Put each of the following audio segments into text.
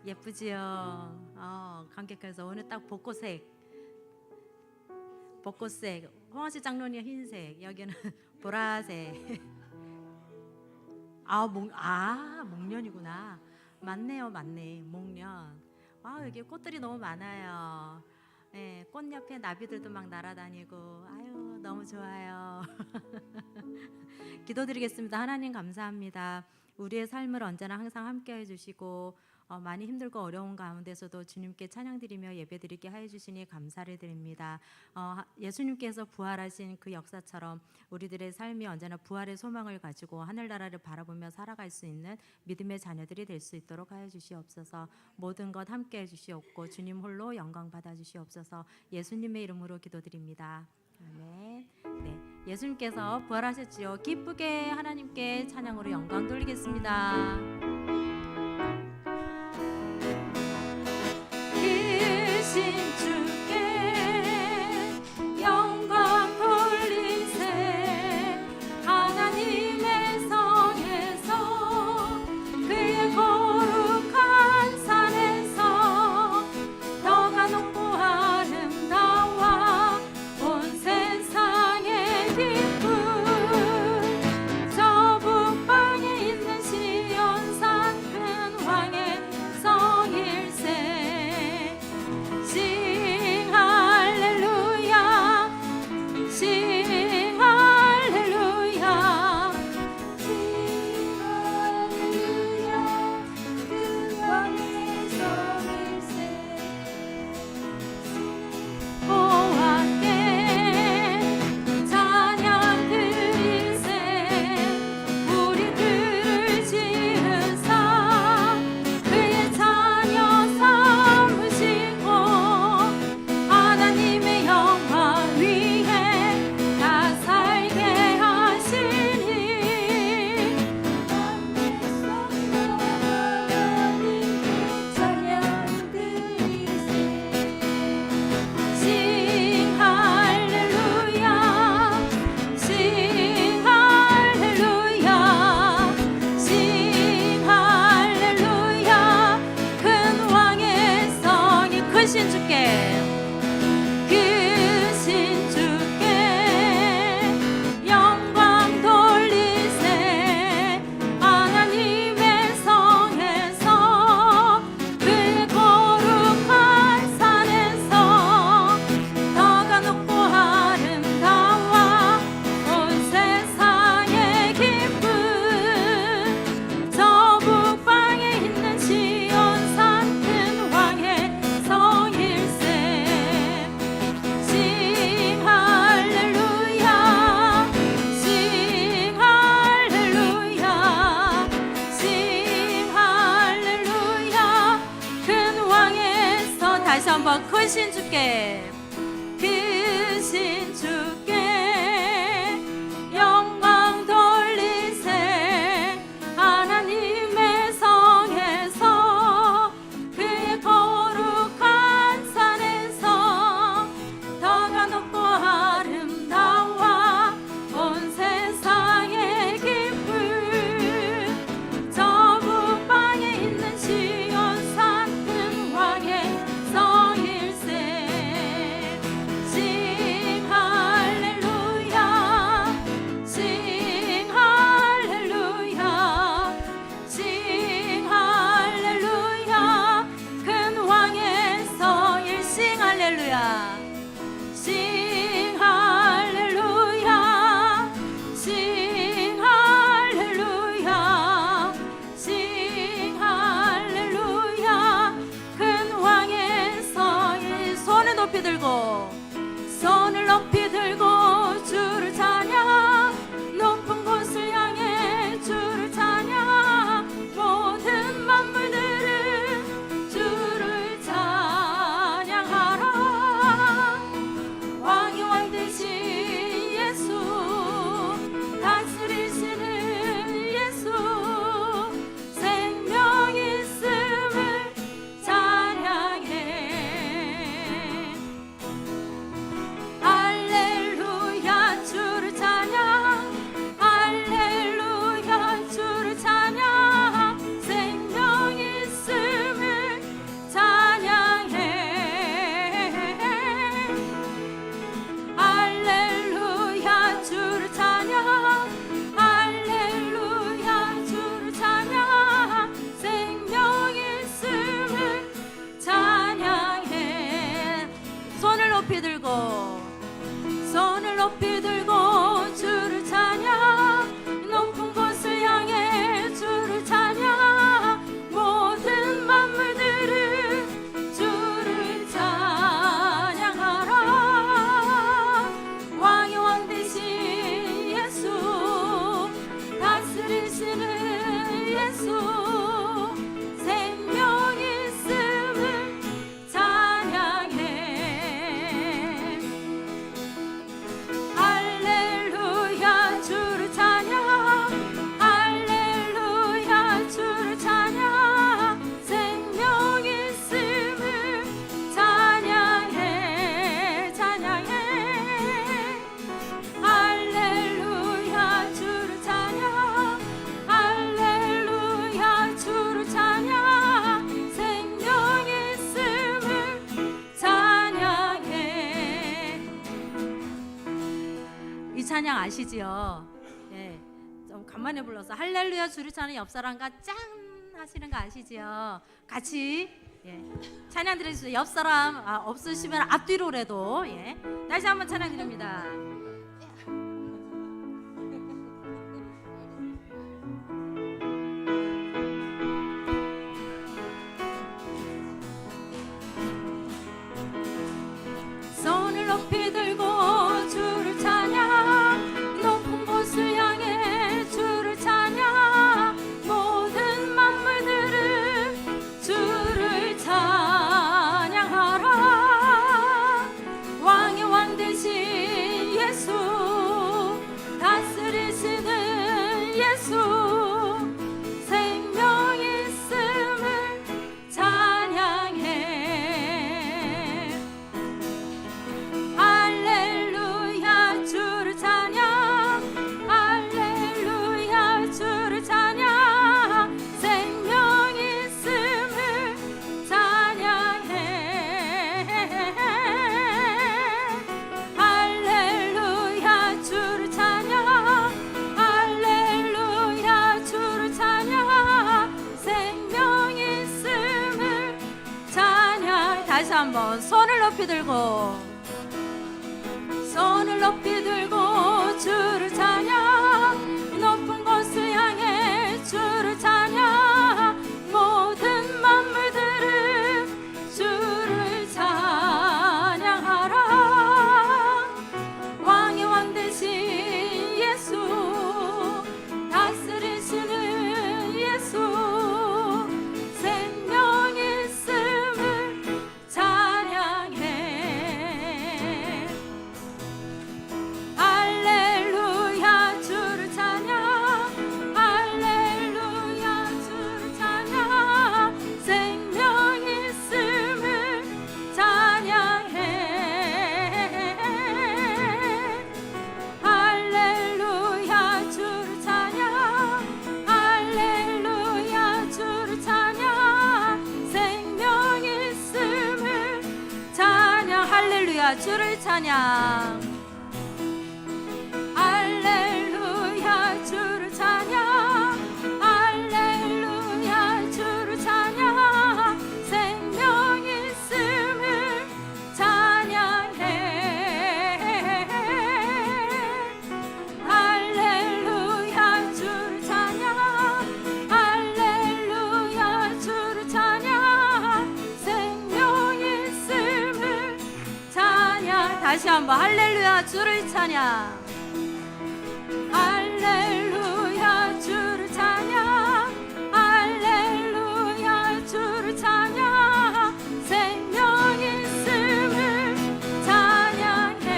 예쁘지요. 감격해서 오늘 딱 벚꽃색. 홍화씨 장로님 흰색, 여기는 보라색. 목련이구나. 맞네요, 맞네. 목련. 여기 꽃들이 너무 많아요. 네, 꽃 옆에 나비들도 막 날아다니고, 아유, 너무 좋아요. 기도드리겠습니다. 하나님 감사합니다. 우리의 삶을 언제나 항상 함께 해주시고 많이 힘들고 어려운 가운데서도 주님께 찬양드리며 예배드리게 하여 주시니 감사를 드립니다. 예수님께서 부활하신 그 역사처럼 우리들의 삶이 언제나 부활의 소망을 가지고 하늘나라를 바라보며 살아갈 수 있는 믿음의 자녀들이 될 수 있도록 하여 주시옵소서. 모든 것 함께 해주시옵고 주님 홀로 영광 받아 주시옵소서. 예수님의 이름으로 기도드립니다. 아멘. 네, 예수님께서 부활하셨지요. 기쁘게 하나님께 찬양으로 영광 돌리겠습니다. 크신 주께 영광 돌리세. 하나님의 성에서 그의 거룩한 산에서 너가 높고 아름다워 온 세상의 기쁨. 저 북방에 있는 시온산 큰 왕의 성일세. 싱 할렐루야, 싱 할렐루야, 싱 할렐루야. 그 왕의 성일세. 보았게 찬양 드리세. 우리 그를 지으사 그의 자녀 삼으시고 하나님의 영광 위에 다 살게 하시니 찬양 드리세. 싱 할렐루야, 싱 할렐루야, 싱 할렐루야. 큰 왕의 성이 크신 주께, 크신 주께 영광 돌리세. 하나님의 성에서 그의 거룩한 산에서 너가 높고 아름다워 온 세상의 기쁨. 저 북방에 있는 시온산 큰 왕의 성일세. 싱 할렐루야, 싱 할렐루야, 싱 할렐루야. 큰 왕에서 다시 한번 크신 주께, 크신 주께 영광 돌리세. 하나님의 성에서 그의 거룩한 산에서 너가 높고 아름다워 온 세상의 기쁨. 저 북방에 있는 시온산 큰 왕의 성일세. 높이 들고 주를 찬양 높은 곳을 향해 주를 찬양 모든 만물들은 주를 찬양하라 왕의 왕 되신 예수 다스리시는 예수 생명 있음을 찬양해 할렐루야 주를 찬양 할렐루야 주를 찬양 생명 있음을 찬양해 찬양해 할렐루야 주를 찬양 할렐루야 주를 찬양 생명 있음을 찬양해. 이 찬양 아시지요? 예, 좀 간만에 불러서 할렐루야 주를 찬양 옆 사람과 짠 하시는 거 아시지요? 같이 예, 찬양 드려주세요. 옆 사람 없으시면 앞뒤로라도 예, 다시 한번 찬양 드립니다. 손을 높이 들고 주를 찬양 높은 곳을 향해 주를 찬양 모든 만물들은 주를 찬양하라 왕의 왕 되신 예수 다스리시는 예수 생명 있음을 찬양해 할렐루야 주를 찬양 할렐루야 주를 찬양 생명 있음을 찬양해 할렐루야 주를 찬양 할렐루야 주를 찬양 생명 있음을 찬양. 다시 한번 손을 높이 들고 손을 높이 들고 주를 찬양 높은 곳을 향해 주를 찬양 모든 만물들은 주를 찬양하라 왕의 왕 되신 예수 다스리시는 예수 생명 있음을 찬양해 할렐루야 주를 찬양 할렐루야 주를 찬양 생명 있음을 찬양해 할렐루야 주를 찬양 할렐루야 주를 찬양 생명 있음을 찬양 할렐루야 주를 찬양 할렐루야 주를 찬양 할렐루야 주를 찬양 생명 있음을 찬양해 할렐루야 주를 찬양 할렐루야 주를 찬양 생명 있음을 찬양. 다시 한번 할렐루야 주를 찬양 할렐루야 주를 찬양 할렐루야 주를 찬양 생명 있음을 찬양해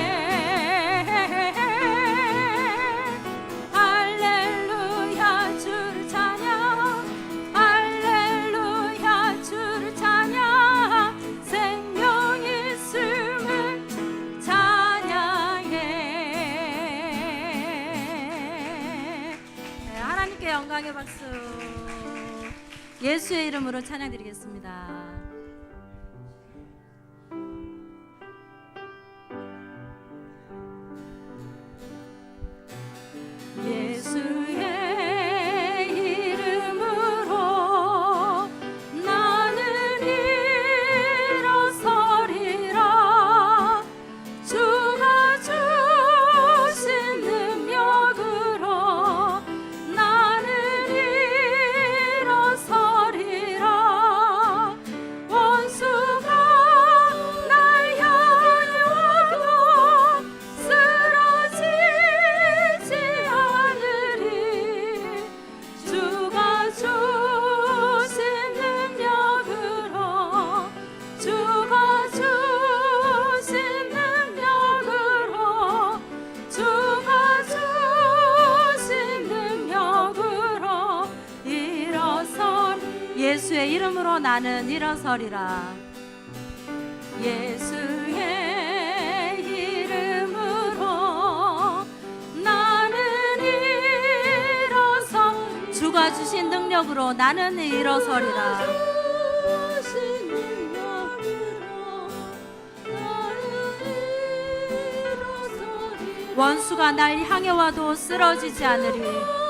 할렐루야 주를 찬양 할렐루야 주를 찬양 생명 있음을 찬양해. 네, 하나님께 영광의 박수. 예수의 이름으로 찬양드리겠습니다. 예수의 이름으로 나는 일어서리라. 주가 주시는 예수의 이름으로 나는 일어서리라. 예수의 이름으로 나는 일어서 주가 주신 능력으로 나는 일어서리라. 원수가 날 향해 와도 쓰러지지 않으리.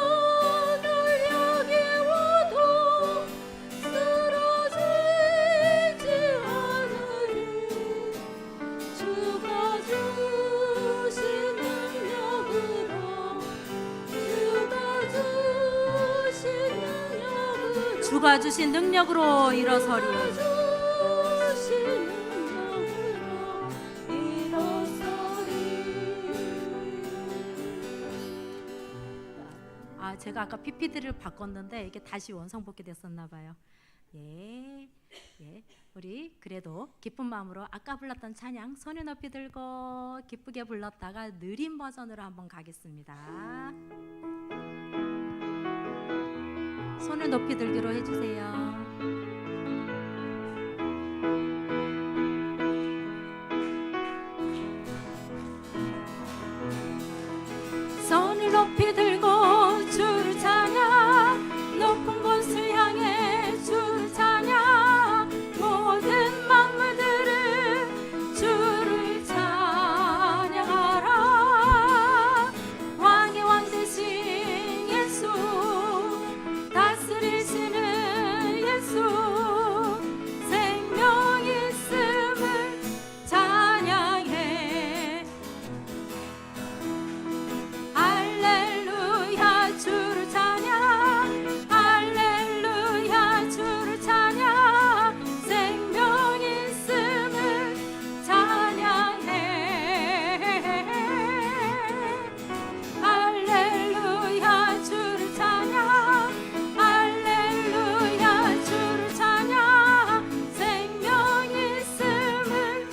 주가 주신 능력으로 일어서리. 제가 아까 PPT를 바꿨는데 이게 다시 원성복귀 됐었나 봐요. 예, 우리 그래도 기쁜 마음으로 아까 불렀던 찬양 손을 높이 들고 기쁘게 불렀다가 느린 버전으로 한번 가겠습니다. 손을 높이 들기로 해주세요. 손을 높이 들고 주를 찬양, 높은 곳을 향해 주를 찬양, 모든 만물들은 주를 찬양하라. 왕의 왕 되신 예수, 다스리시는 예수, 생명 있음을 찬양해. 할렐루야 주를 찬양, 할렐루야 주를 찬양, 생명 있음을 찬양해. 할렐루야 주를 찬양, 할렐루야 주를 찬양, 생명 있음을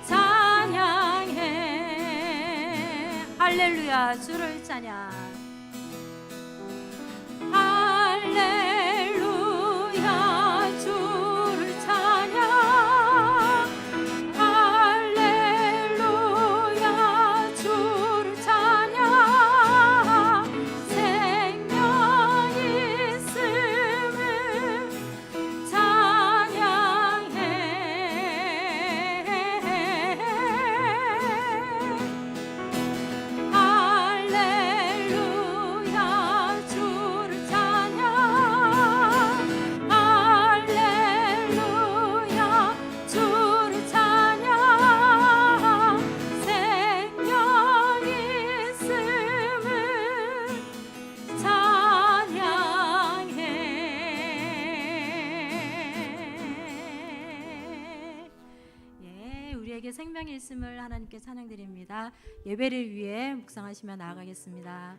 찬양해. 할렐루야 주를 찬양. 할렐루야 주를 찬양, 할렐루야 주를 찬양, 생명 있음을 찬양해. 할렐루야 주를 찬양, 할렐루야 주를 찬양, 생명 있음을 찬양해. 예, 우리에게 생명이 있음을 하나님께 찬양드립니다. 예배를 위해 묵상하시며 나아가겠습니다.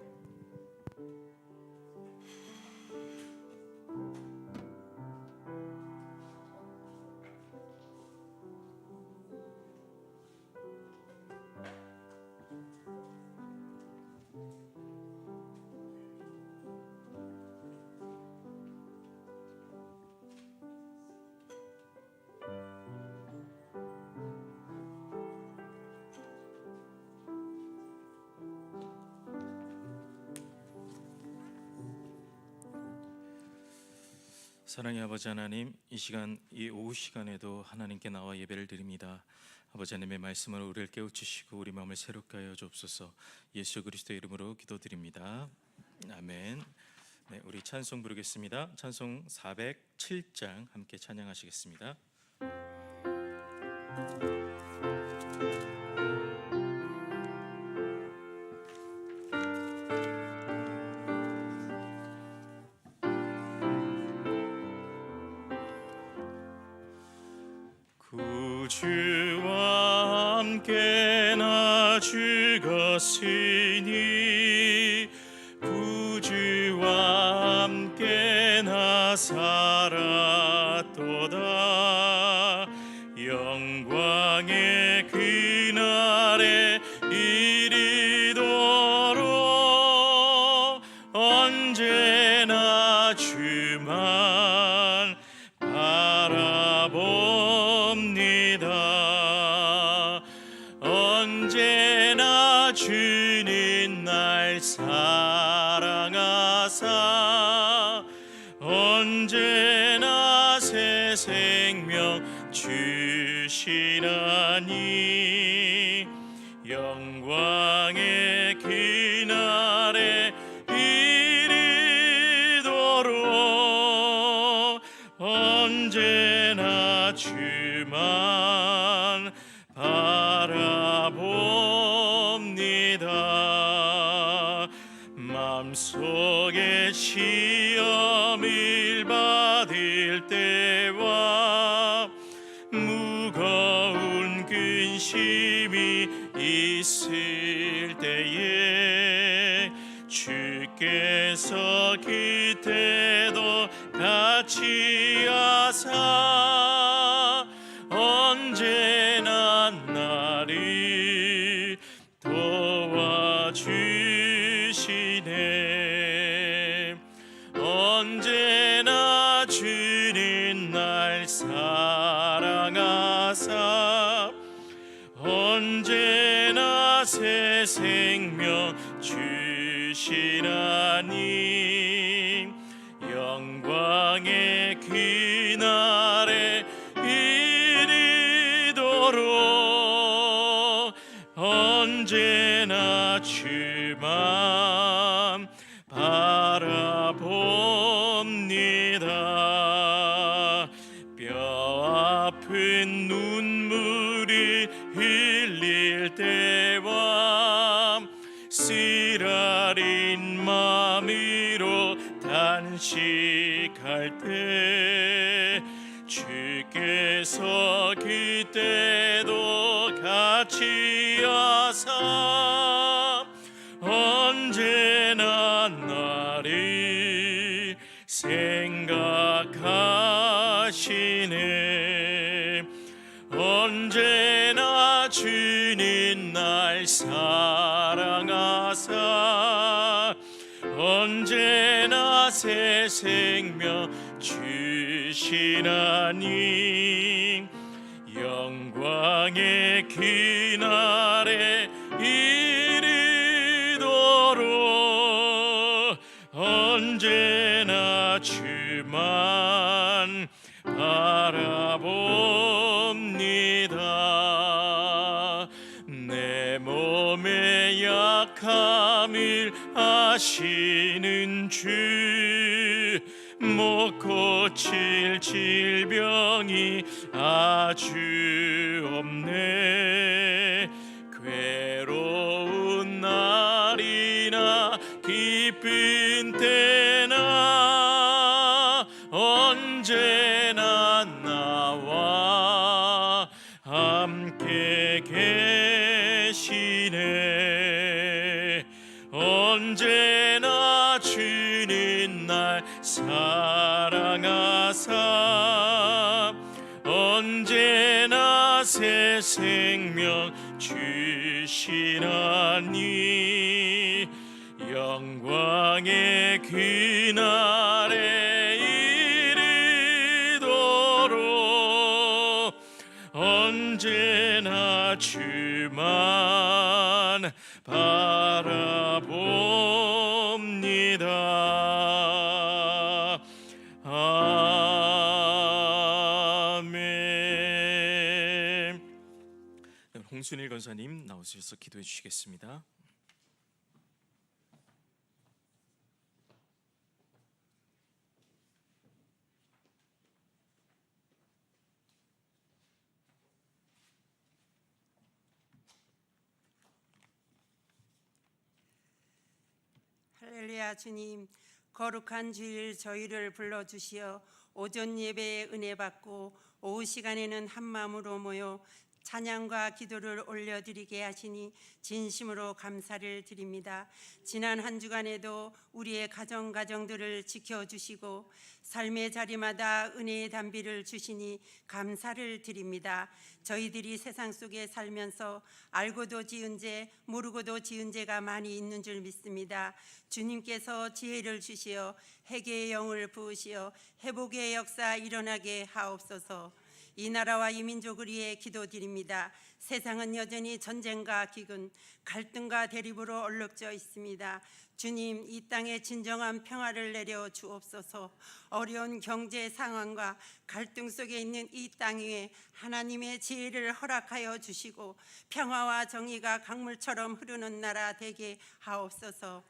사랑의 아버지 하나님, 이 시간, 이 오후 시간에도 하나님께 나와 예배를 드립니다. 아버지 하나님의 말씀으로 우리를 깨우치시고 우리 마음을 새롭게 하여 주옵소서. 예수 그리스도의 이름으로 기도드립니다. 아멘. 네, 우리 찬송 부르겠습니다. 찬송 407장 함께 찬양하시겠습니다. 주와 함께 나 죽었으니 구주와 함께 나 살았도다. 영광의 그날에 이르도록 언제나 주만 언제나 새 생명 주시나니 영광의 그날에 이르도록 언제나 주만 바라봅니다. 마음속에 시험을 받을 때와 무거운 근심이 있을 때에 주께서 그때도 같이 하사 언제나 나를 도와주시네. 언제나 주는 날 사랑하사 언제나 새 생명 주시나니 영광의 그날에 이르도록 언제나 주만 바라봅니다. 뼈 아픈 눈물을 흘릴 때와 쓰라린 마음으로 단식할 때 주께서 그때도 같이 하사 언제나 나를 생각하시네. 언제나 주는 날 사랑하사 언제나 새 생명 주시나니 영광의 그날에 이르도록 언제나 주만 바라봅니다. 내 몸의 약함을 아시는 주 못 고칠 질병이 아주 없네. 괴로운 날이나 기쁜 때나 언제나 나와 함께 계시네. 언제나 주는 날 사랑하사 언제나 새 생명 주시나니 영광의 그날에 이르도록 언제나 주만 바라봅니다. 아멘. 홍순일 권사님 나오셔서 기도해 주시겠습니다. 할렐루야. 주님, 거룩한 주일 저희를 불러주시어 오전 예배에 은혜 받고 오후 시간에는 한마음으로 모여 찬양과 기도를 올려드리게 하시니 진심으로 감사를 드립니다. 지난 한 주간에도 우리의 가정들을 지켜주시고 삶의 자리마다 은혜의 담비를 주시니 감사를 드립니다. 저희들이 세상 속에 살면서 알고도 지은 죄, 모르고도 지은 죄가 많이 있는 줄 믿습니다. 주님께서 지혜를 주시어 회개의 영을 부으시어 회복의 역사 일어나게 하옵소서. 이 나라와 이 민족을 위해 기도드립니다. 세상은 여전히 전쟁과 기근, 갈등과 대립으로 얼룩져 있습니다. 주님, 이 땅에 진정한 평화를 내려 주옵소서. 어려운 경제 상황과 갈등 속에 있는 이 땅 위에 하나님의 지혜를 허락하여 주시고 평화와 정의가 강물처럼 흐르는 나라 되게 하옵소서.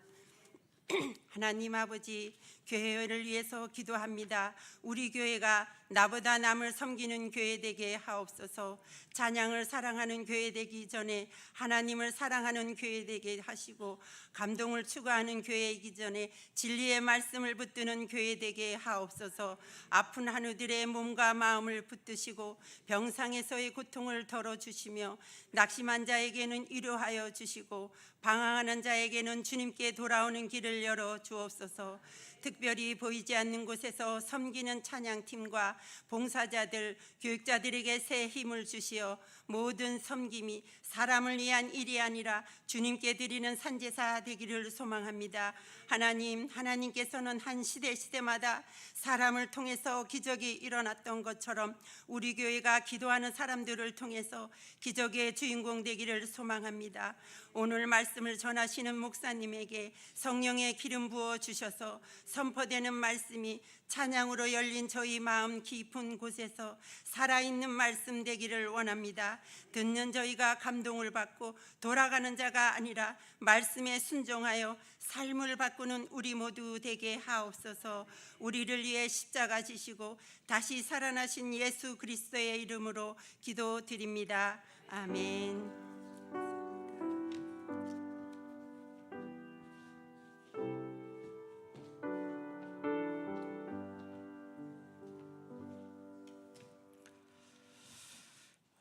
하나님 아버지, 교회를 위해서 기도합니다. 우리 교회가 나보다 남을 섬기는 교회 되게 하옵소서. 찬양을 사랑하는 교회 되기 전에 하나님을 사랑하는 교회 되게 하시고, 감동을 추구하는 교회이기 전에 진리의 말씀을 붙드는 교회 되게 하옵소서. 아픈 한우들의 몸과 마음을 붙드시고 병상에서의 고통을 덜어주시며, 낙심한 자에게는 위로하여 주시고 방황하는 자에게는 주님께 돌아오는 길을 열어 주옵소서. 특별히 보이지 않는 곳에서 섬기는 찬양팀과 봉사자들, 교육자들에게 새 힘을 주시어 모든 섬김이 사람을 위한 일이 아니라 주님께 드리는 산제사 되기를 소망합니다. 하나님, 하나님께서는 한 시대마다 사람을 통해서 기적이 일어났던 것처럼 우리 교회가 기도하는 사람들을 통해서 기적의 주인공 되기를 소망합니다. 오늘 말씀을 전하시는 목사님에게 성령의 기름 부어 주셔서 선포되는 말씀이 찬양으로 열린 저희 마음 깊은 곳에서 살아있는 말씀 되기를 원합니다. 듣는 저희가 감동을 받고 돌아가는 자가 아니라 말씀에 순종하여 삶을 바꾸는 우리 모두 되게 하옵소서. 우리를 위해 십자가 지시고 다시 살아나신 예수 그리스도의 이름으로 기도드립니다. 아멘.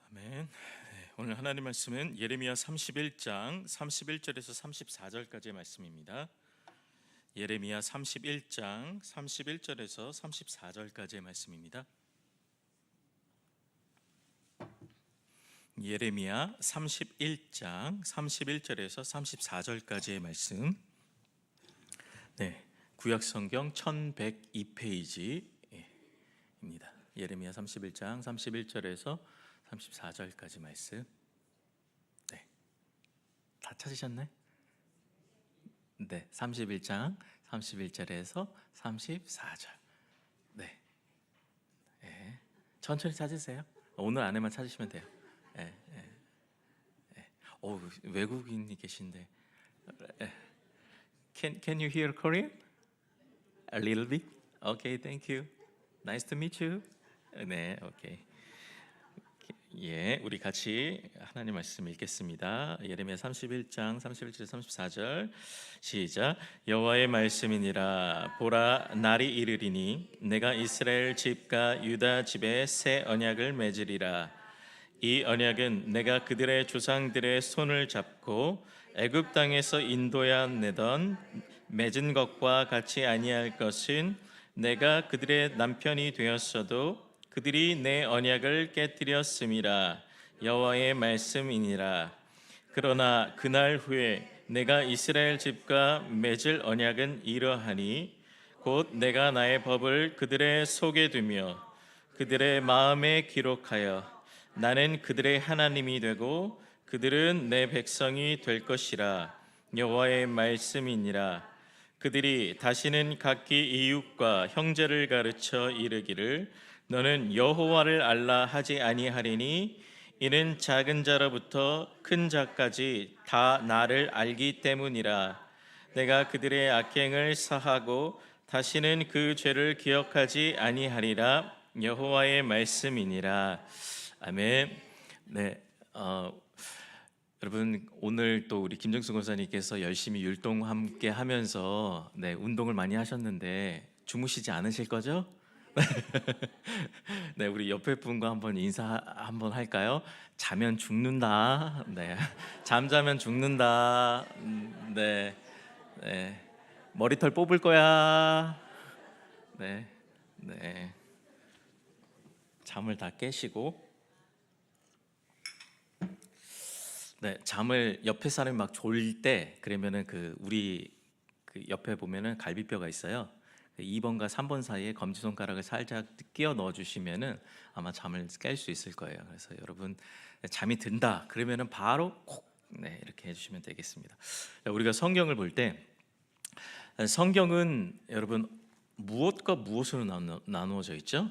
아멘. 오늘 하나님 말씀은 예레미야 31장 31절에서 34절까지의 말씀입니다. 예레미야 31장 31절에서 34절까지의 말씀입니다. 예레미야 31장 31절에서 34절까지의 말씀. 네, 구약 성경 1102페이지입니다. 예레미야 31장 31절에서 34절까지 말씀. 네, 다 찾으셨나요? 네, 31장 31절에서 34절. 네, 네. 천천히 찾으세요. 오늘 안에만 찾으시면 돼요. 네, 네, 네. 오, 외국인이 계신데. Can you hear Korean? A little bit. Okay, thank you. Nice to meet you. 네, 오케이. 예, 우리 같이 하나님 말씀 읽겠습니다. 예레미야 31장 31절에서 34절 시작. 여호와의 말씀이니라. 보라, 날이 이르리니 내가 이스라엘 집과 유다 집에 새 언약을 맺으리라. 이 언약은 내가 그들의 조상들의 손을 잡고 애굽 땅에서 인도하여 내던 맺은 것과 같이 아니할 것은 내가 그들의 남편이 되었어도 그들이 내 언약을 깨뜨렸음이라. 여호와의 말씀이니라. 그러나 그날 후에 내가 이스라엘 집과 맺을 언약은 이러하니 곧 내가 나의 법을 그들의 속에 두며 그들의 마음에 기록하여 나는 그들의 하나님이 되고 그들은 내 백성이 될 것이라. 여호와의 말씀이니라. 그들이 다시는 각기 이웃과 형제를 가르쳐 이르기를 너는 여호와를 알라 하지 아니하리니 이는 작은 자로부터 큰 자까지 다 나를 알기 때문이라. 내가 그들의 악행을 사하고 다시는 그 죄를 기억하지 아니하리라. 여호와의 말씀이니라. 아멘. 네, 여러분 오늘 또 우리 김정수 권사님께서 열심히 율동 함께 하면서 운동을 많이 하셨는데 주무시지 않으실 거죠? 네, 우리 옆에 분과 한번 인사 한번 할까요? 자면 죽는다. 네, 잠자면 죽는다. 네, 네, 머리털 뽑을 거야. 네, 네, 잠을 다 깨시고. 네, 잠을 옆에 사람이 막 졸 때 그러면은 우리 옆에 보면은 갈비뼈가 있어요. 2번과 3번 사이에 검지손가락을 살짝 끼워 넣어주시면은 아마 잠을 깰 수 있을 거예요. 그래서 여러분 잠이 든다 그러면은 바로 콕 이렇게 해주시면 되겠습니다. 우리가 성경을 볼 때 성경은 여러분 무엇과 무엇으로 나누어져 있죠?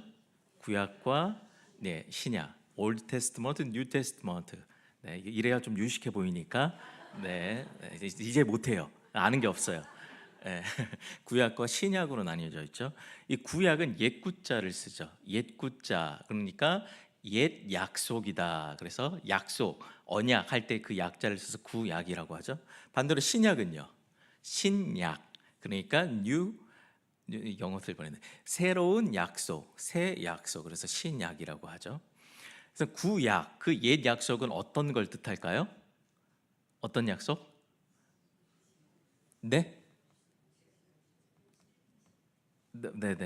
구약과 신약, 올드 테스트먼트, 뉴 테스트먼트. 이래야 좀 유식해 보이니까 이제 못해요. 아는 게 없어요. 구약과 신약으로 나뉘어져 있죠. 이 구약은 옛 구자를 쓰죠. 옛 구자, 그러니까 옛 약속이다. 그래서 약속, 언약 할 때 그 약자를 써서 구약이라고 하죠. 반대로 신약은요, 신약, 그러니까 new, 영어 쓸 뻔했네. 새로운 약속, 새 약속, 그래서 신약이라고 하죠. 그래서 구약, 그 옛 약속은 어떤 걸 뜻할까요? 어떤 약속? 네?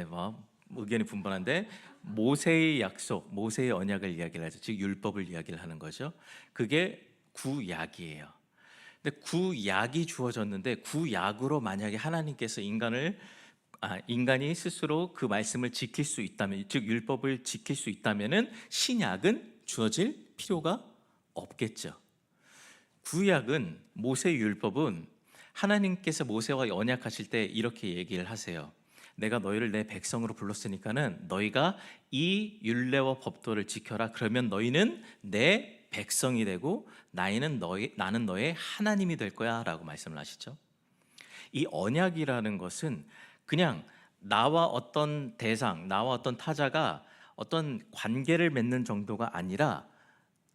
뭐 의견이 분분한데 모세의 약속, 모세의 언약을 이야기를 하죠. 즉 율법을 이야기를 하는 거죠. 그게 구약이에요. 근데 구약이 주어졌는데 구약으로 만약에 하나님께서 인간이 스스로 그 말씀을 지킬 수 있다면, 즉 율법을 지킬 수 있다면은 신약은 주어질 필요가 없겠죠. 구약은 모세 율법은 하나님께서 모세와 언약하실 때 이렇게 얘기를 하세요. 내가 너희를 내 백성으로 불렀으니까는 너희가 이 율례와 법도를 지켜라. 그러면 너희는 내 백성이 되고 나는 너의 하나님이 될 거야라고 말씀을 하시죠. 이 언약이라는 것은 그냥 나와 어떤 대상, 나와 어떤 타자가 어떤 관계를 맺는 정도가 아니라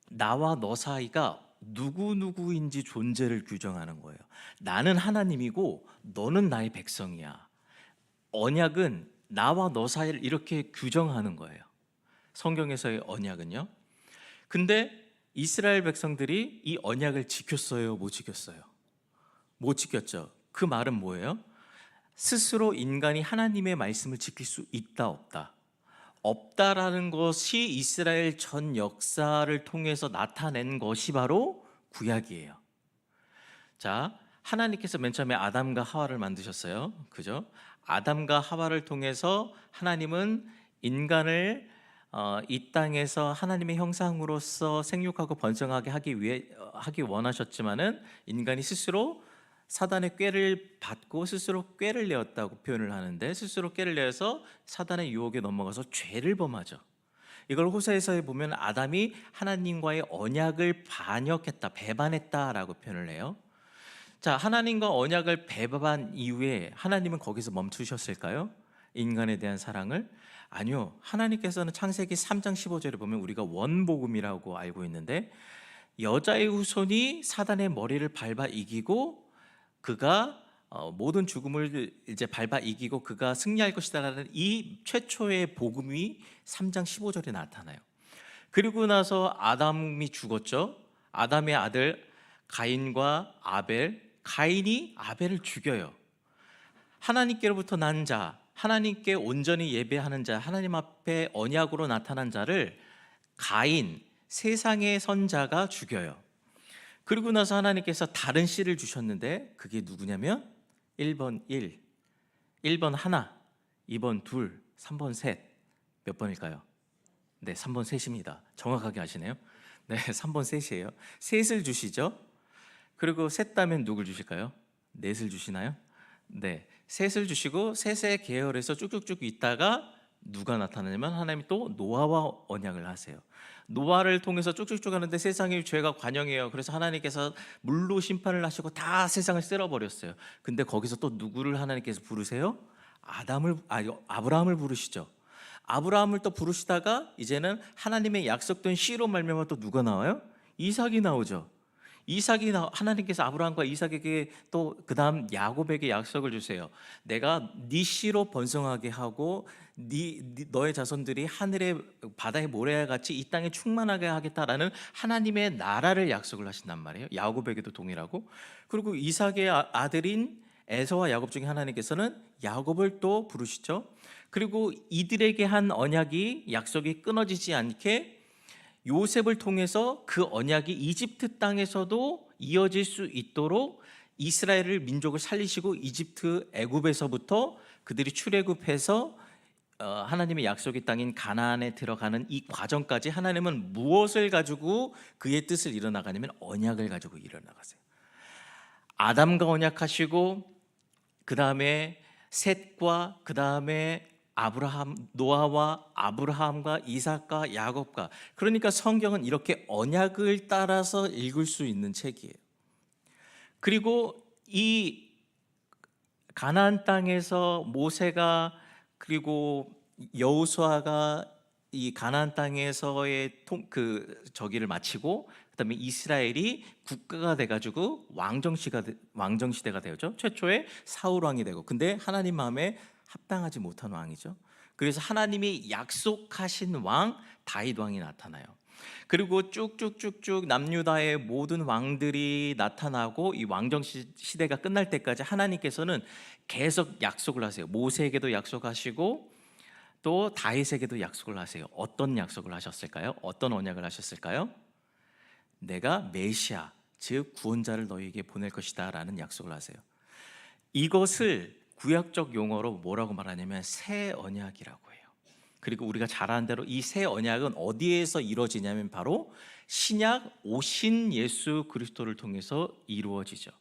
나와 너 사이가 누구인지 존재를 규정하는 거예요. 나는 하나님이고 너는 나의 백성이야. 언약은 나와 너 사이를 이렇게 규정하는 거예요. 성경에서의 언약은요. 근데 이스라엘 백성들이 이 언약을 지켰어요? 못 지켰어요? 못 지켰죠. 그 말은 뭐예요? 스스로 인간이 하나님의 말씀을 지킬 수 있다 없다? 없다라는 것이 이스라엘 전 역사를 통해서 나타낸 것이 바로 구약이에요. 자, 하나님께서 맨 처음에 아담과 하와를 만드셨어요. 그죠? 아담과 하와를 통해서 하나님은 인간을 이 땅에서 하나님의 형상으로서 생육하고 번성하게 하기 원하셨지만은 인간이 스스로 사단의 꾀를 받고 스스로 꾀를 내었다고 표현을 하는데, 스스로 꾀를 내어서 사단의 유혹에 넘어가서 죄를 범하죠. 이걸 호세아서에 보면 아담이 하나님과의 언약을 배반했다라고 표현을 해요. 자, 하나님과 언약을 배반한 이후에 하나님은 거기서 멈추셨을까요? 인간에 대한 사랑을? 아니요. 하나님께서는 창세기 3장 15절에 보면 우리가 원복음이라고 알고 있는데, 여자의 후손이 사단의 머리를 밟아 이기고 그가 모든 죽음을 이제 밟아 이기고 그가 승리할 것이다라는 이 최초의 복음이 3장 15절에 나타나요. 그리고 나서 아담이 죽었죠. 아담의 아들 가인과 아벨, 가인이 아벨을 죽여요. 하나님께로부터 난 자, 하나님께 온전히 예배하는 자, 하나님 앞에 언약으로 나타난 자를 가인, 세상의 선자가 죽여요. 그리고 나서 하나님께서 다른 씨를 주셨는데 그게 누구냐면 1번 1, 1번 하나, 2번 둘, 3번 셋. 몇 번일까요? 네, 3번 셋입니다. 정확하게 아시네요. 네, 3번 셋이에요. 셋을 주시죠. 그리고 셋 다면 누굴 주실까요? 넷을 주시나요? 네, 셋을 주시고 셋의 계열에서 쭉쭉쭉 있다가 누가 나타나냐면 하나님이 또 노아와 언약을 하세요. 노아를 통해서 쭉쭉쭉 하는데 세상의 죄가 관영해요. 그래서 하나님께서 물로 심판을 하시고 다 세상을 쓸어버렸어요. 근데 거기서 또 누구를 하나님께서 부르세요? 아브라함을 부르시죠. 아브라함을 또 부르시다가 이제는 하나님의 약속된 씨로 말미암아 또 누가 나와요? 이삭이 나오죠. 하나님께서 아브라함과 이삭에게 또 그다음 야곱에게 약속을 주세요. 내가 네 씨로 번성하게 하고 너의 자손들이 하늘의 바다의 모래와 같이 이 땅에 충만하게 하겠다라는 하나님의 나라를 약속을 하신단 말이에요. 야곱에게도 동일하고. 그리고 이삭의 아들인 에서와 야곱 중에 하나님께서는 야곱을 또 부르시죠. 그리고 이들에게 한 언약이, 약속이 끊어지지 않게 요셉을 통해서 그 언약이 이집트 땅에서도 이어질 수 있도록 이스라엘을 민족을 살리시고 애굽에서부터 그들이 출애굽해서 하나님의 약속의 땅인 가나안에 들어가는 이 과정까지 하나님은 무엇을 가지고 그의 뜻을 이뤄나가냐면 언약을 가지고 이뤄나가세요. 아담과 언약하시고 그 다음에 셋과 그 다음에 아브라함, 노아와 아브라함과 이삭과 야곱과, 그러니까 성경은 이렇게 언약을 따라서 읽을 수 있는 책이에요. 그리고 이 가나안 땅에서 모세가 그리고 여호수아가 이 가나안 땅에서의 저기를 마치고 그다음에 이스라엘이 국가가 돼가지고 왕정시대가 되었죠. 최초의 사울 왕이 되고, 근데 하나님 마음에 합당하지 못한 왕이죠. 그래서 하나님이 약속하신 왕 다윗 왕이 나타나요. 그리고 쭉쭉쭉쭉 남유다의 모든 왕들이 나타나고 이 왕정 시대가 끝날 때까지 하나님께서는 계속 약속을 하세요. 모세에게도 약속하시고 또 다윗에게도 약속을 하세요. 어떤 약속을 하셨을까요? 어떤 언약을 하셨을까요? 내가 메시아, 즉 구원자를 너희에게 보낼 것이다 라는 약속을 하세요. 이것을 구약적 용어로 뭐라고 말하냐면 새 언약이라고 해요. 그리고 우리가 잘 아는 대로 이 새 언약은 어디에서 이루어지냐면 바로 신약 오신 예수 그리스도를 통해서 이루어지죠.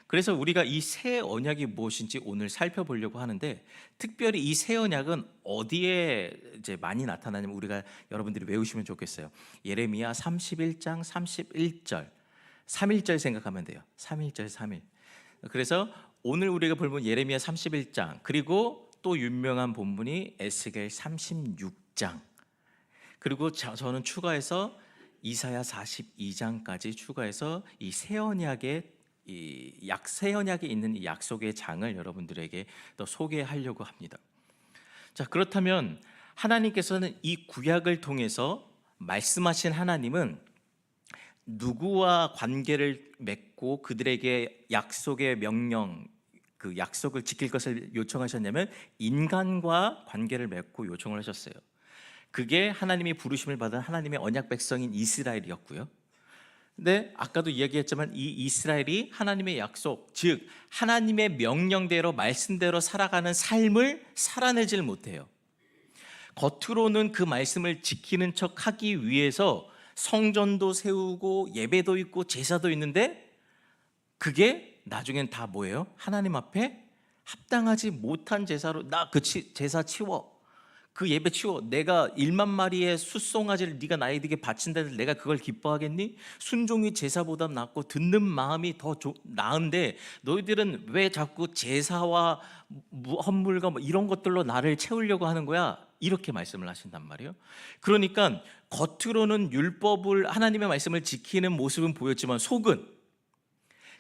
그래서 우리가 이 새 언약이 무엇인지 오늘 살펴보려고 하는데, 특별히 이 새 언약은 어디에 이제 많이 나타나냐면 우리가 여러분들이 외우시면 좋겠어요. 예레미야 31장 31절 3.1절 생각하면 돼요. 3.1절 3.1. 그래서 오늘 우리가 볼 예레미야 31장, 그리고 또 유명한 본문이 에스겔 36장, 그리고 저는 추가해서 이사야 42장까지 추가해서 이 새 언약의 새 언약에 있는 이 약속의 장을 여러분들에게 또 소개하려고 합니다. 자, 그렇다면 하나님께서는 이 구약을 통해서 말씀하신 하나님은 누구와 관계를 맺고 그들에게 약속의 명령, 그 약속을 지킬 것을 요청하셨냐면 인간과 관계를 맺고 요청을 하셨어요. 그게 하나님이 부르심을 받은 하나님의 언약 백성인 이스라엘이었고요. 근데 아까도 이야기했지만 이 이스라엘이 하나님의 약속, 즉 하나님의 명령대로 말씀대로 살아가는 삶을 살아내질 못해요. 겉으로는 그 말씀을 지키는 척 하기 위해서 성전도 세우고 예배도 있고 제사도 있는데 그게 나중엔 다 뭐예요? 하나님 앞에 합당하지 못한 제사로, 나 그 제사 치워, 그 예배 치워, 내가 1만 마리의 숫송아지를 네가 나에게 바친다는데 내가 그걸 기뻐하겠니? 순종이 제사보다 낫고 듣는 마음이 더 나은데 너희들은 왜 자꾸 제사와 헌물과 뭐 이런 것들로 나를 채우려고 하는 거야? 이렇게 말씀을 하신단 말이에요. 그러니까 겉으로는 율법을, 하나님의 말씀을 지키는 모습은 보였지만 속은,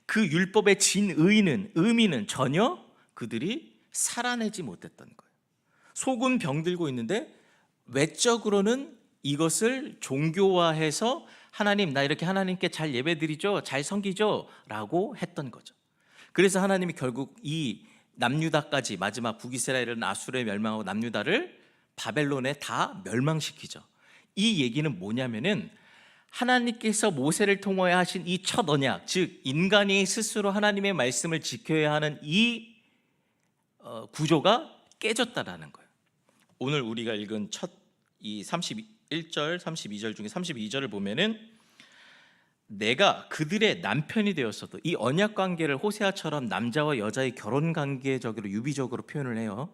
그 율법의 의미는 전혀 그들이 살아내지 못했던 거예요. 속은 병들고 있는데 외적으로는 이것을 종교화해서 하나님, 나 이렇게 하나님께 잘 예배드리죠, 잘 섬기죠 라고 했던 거죠. 그래서 하나님이 결국 이 남유다까지, 마지막 북이스라엘은 아수르에 멸망하고 남유다를 바벨론에 다 멸망시키죠. 이 얘기는 뭐냐면은 하나님께서 모세를 통하여 하신 이 첫 언약, 즉 인간이 스스로 하나님의 말씀을 지켜야 하는 이 구조가 깨졌다라는 거예요. 오늘 우리가 읽은 이 31절, 32절 중에 32절을 보면은 내가 그들의 남편이 되었어도, 이 언약 관계를 호세아처럼 남자와 여자의 결혼 관계적으로 유비적으로 표현을 해요.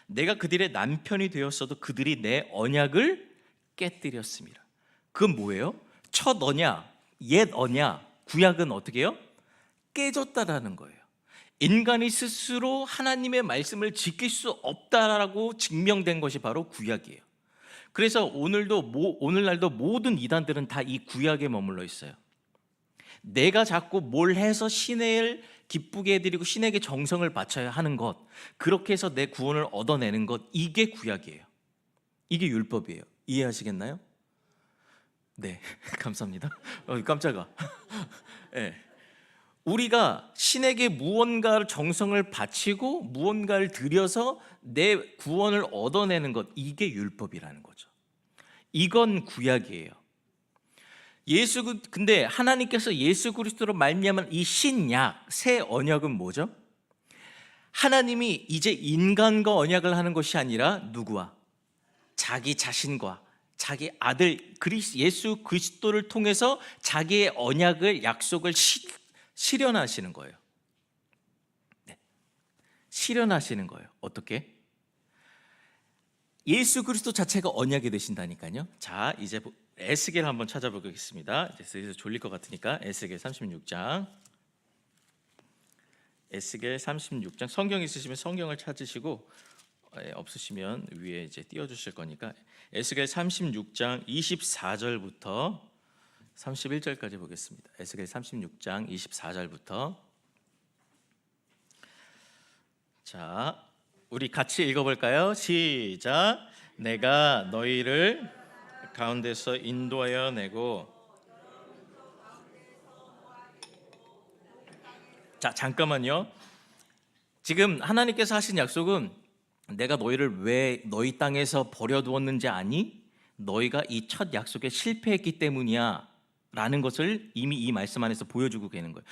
내가 그들의 남편이 되었어도 그들이 내 언약을 깨뜨렸습니다. 그건 뭐예요? 첫 언약, 옛 언약, 구약은 어떻게 해요? 깨졌다라는 거예요. 인간이 스스로 하나님의 말씀을 지킬 수 없다라고 증명된 것이 바로 구약이에요. 그래서 오늘날도 모든 이단들은 다 이 구약에 머물러 있어요. 내가 자꾸 뭘 해서 신을 기쁘게 해드리고 신에게 정성을 바쳐야 하는 것, 그렇게 해서 내 구원을 얻어내는 것, 이게 구약이에요. 이게 율법이에요. 이해하시겠나요? 네, 감사합니다. 깜짝아. 네. 우리가 신에게 무언가를 정성을 바치고 무언가를 들여서 내 구원을 얻어내는 것, 이게 율법이라는 거죠. 이건 구약이에요. 근데 하나님께서 예수 그리스도로 말미암은 이 신약, 새 언약은 뭐죠? 하나님이 이제 인간과 언약을 하는 것이 아니라 누구와? 자기 자신과 자기 아들 예수 그리스도를 통해서 자기의 언약을 약속을 실현하시는 거예요. 네. 실현하시는 거예요. 어떻게? 예수 그리스도 자체가 언약이 되신다니까요. 자, 이제 에스겔 한번 찾아보겠습니다. 이제 졸릴 것 같으니까 에스겔 36장. 에스겔 36장 성경 있으시면 성경을 찾으시고 없으시면 위에 이제 띄워 주실 거니까 에스겔 36장 24절부터 31절까지 보겠습니다. 에스겔 36장 24절부터 자, 우리 같이 읽어볼까요? 시작. 내가 너희를 가운데서 인도하여 내고 자, 잠깐만요. 지금 하나님께서 하신 약속은 내가 너희를 왜 너희 땅에서 버려두었는지 아니? 너희가 이 첫 약속에 실패했기 때문이야 라는 것을 이미 이 말씀 안에서 보여주고 계는 거예요.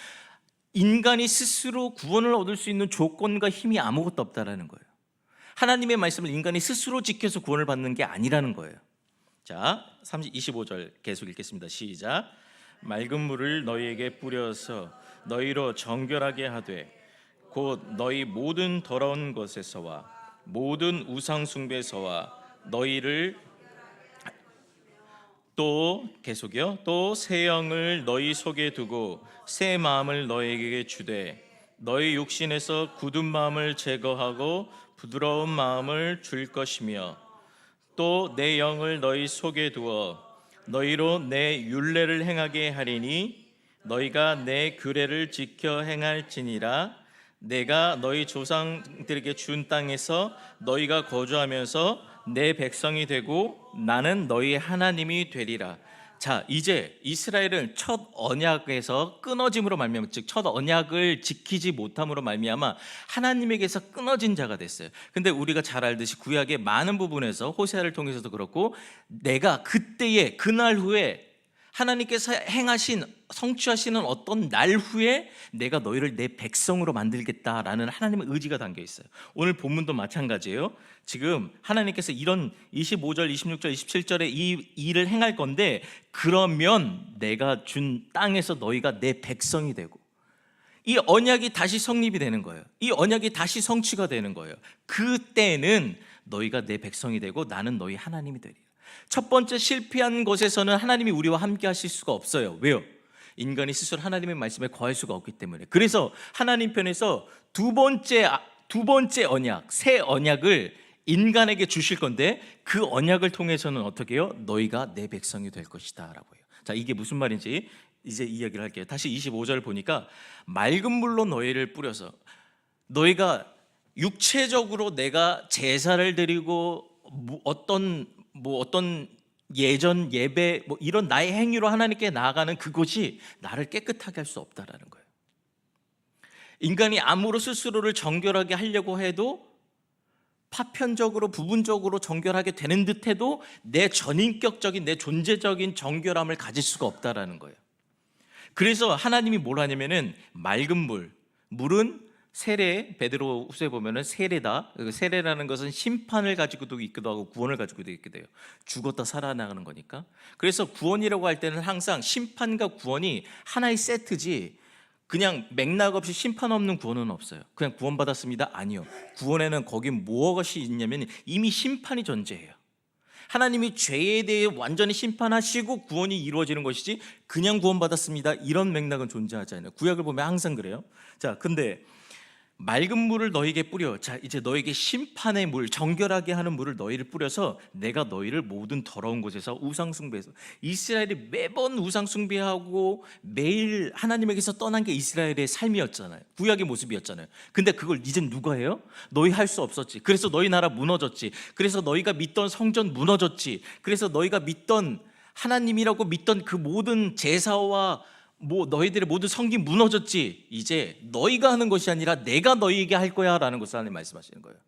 인간이 스스로 구원을 얻을 수 있는 조건과 힘이 아무것도 없다라는 거예요. 하나님의 말씀을 인간이 스스로 지켜서 구원을 받는 게 아니라는 거예요. 자, 25절 계속 읽겠습니다. 시작. 맑은 물을 너희에게 뿌려서 너희로 정결하게 하되 곧 너희 모든 더러운 것에서와 모든 우상 숭배에서와 너희를 또 계속이요. 또 새 영을 너희 속에 두고 새 마음을 너희에게 주되 너희 육신에서 굳은 마음을 제거하고 부드러운 마음을 줄 것이며 또 내 영을 너희 속에 두어 너희로 내 율례를 행하게 하리니 너희가 내 규례를 지켜 행할지니라. 내가 너희 조상들에게 준 땅에서 너희가 거주하면서 내 백성이 되고 나는 너희의 하나님이 되리라. 자, 이제 이스라엘은 첫 언약에서 끊어짐으로 말미암아, 즉 첫 언약을 지키지 못함으로 말미암아 하나님에게서 끊어진 자가 됐어요. 근데 우리가 잘 알듯이 구약의 많은 부분에서 호세아를 통해서도 그렇고 내가 그때에 그날 후에 하나님께서 행하신 성취하시는 어떤 날 후에 내가 너희를 내 백성으로 만들겠다라는 하나님의 의지가 담겨 있어요. 오늘 본문도 마찬가지예요. 지금 하나님께서 이런 25절, 26절, 27절에 이 일을 행할 건데 그러면 내가 준 땅에서 너희가 내 백성이 되고 이 언약이 다시 성립이 되는 거예요. 이 언약이 다시 성취가 되는 거예요. 그때는 너희가 내 백성이 되고 나는 너희 하나님이 되리라. 첫 번째 실패한 것에서는 하나님이 우리와 함께 하실 수가 없어요. 왜요? 인간이 스스로 하나님의 말씀에 거할 수가 없기 때문에. 그래서 하나님 편에서 두 번째 언약, 새 언약을 인간에게 주실 건데 그 언약을 통해서는 어떻게 해요? 너희가 내 백성이 될 것이다 라고 해요. 자, 이게 무슨 말인지 이제 이야기를 할게요. 다시 25절 보니까 맑은 물로 너희를 뿌려서 너희가 육체적으로 내가 제사를 드리고 어떤 예전 예배 이런 나의 행위로 하나님께 나아가는 그것이 나를 깨끗하게 할 수 없다라는 거예요. 인간이 아무로 스스로를 정결하게 하려고 해도 파편적으로 부분적으로 정결하게 되는 듯해도 내 전인격적인 내 존재적인 정결함을 가질 수가 없다라는 거예요. 그래서 하나님이 뭘 하냐면은 맑은 물은 세례, 베드로 후서에 보면은 세례다. 세례라는 것은 심판을 가지고도 있기도 하고 구원을 가지고도 있기도 해요. 죽었다 살아나가는 거니까. 그래서 구원이라고 할 때는 항상 심판과 구원이 하나의 세트지 그냥 맥락 없이 심판 없는 구원은 없어요. 그냥 구원받았습니다. 아니요. 구원에는 거기 무엇이 있냐면 이미 심판이 존재해요. 하나님이 죄에 대해 완전히 심판하시고 구원이 이루어지는 것이지 그냥 구원받았습니다. 이런 맥락은 존재하지 않아요. 구약을 보면 항상 그래요. 자, 근데 맑은 물을 너에게 뿌려. 자, 이제 너에게 심판의 물, 정결하게 하는 물을 너희를 뿌려서 내가 너희를 모든 더러운 곳에서 우상 숭배해서 이스라엘이 매번 우상 숭배하고 매일 하나님에게서 떠난 게 이스라엘의 삶이었잖아요. 구약의 모습이었잖아요. 근데 그걸 이제 누가 해요? 너희 할 수 없었지. 그래서 너희 나라 무너졌지. 그래서 너희가 믿던 성전 무너졌지. 그래서 너희가 믿던 하나님이라고 믿던 그 모든 제사와 너희들의 모든 성긴 무너졌지. 이제 너희가 하는 것이 아니라 내가 너희에게 할 거야 라는 것을 하나님 말씀하시는 거예요.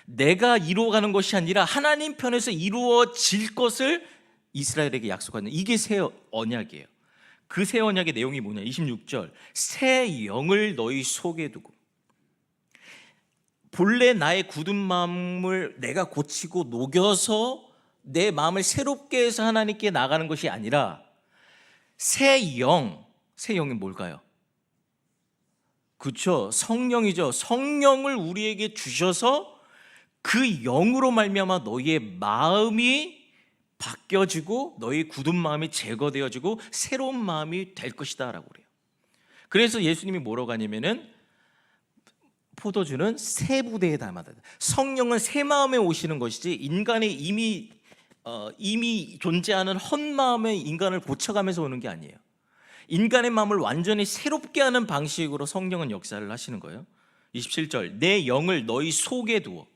내가 이루어가는 것이 아니라 하나님 편에서 이루어질 것을 이스라엘에게 약속하는 이게 새 언약이에요. 그 새 언약의 내용이 뭐냐? 26절 새 영을 너희 속에 두고 본래 나의 굳은 마음을 내가 고치고 녹여서 내 마음을 새롭게 해서 하나님께 나가는 것이 아니라 새 영이 뭘까요? 그렇죠. 성령이죠. 성령을 우리에게 주셔서 그 영으로 말미암아 너희의 마음이 바뀌어지고 너희 굳은 마음이 제거되어지고 새로운 마음이 될 것이다 라고 그래요. 그래서 예수님이 뭐라고 하냐면은 포도주는 새 부대에 담아다. 성령은 새 마음에 오시는 것이지 인간의 이미 존재하는 헛 마음의 인간을 고쳐가면서 오는 게 아니에요. 인간의 마음을 완전히 새롭게 하는 방식으로 성령은 역사를 하시는 거예요. 27절 내 영을 너희 속에 두어.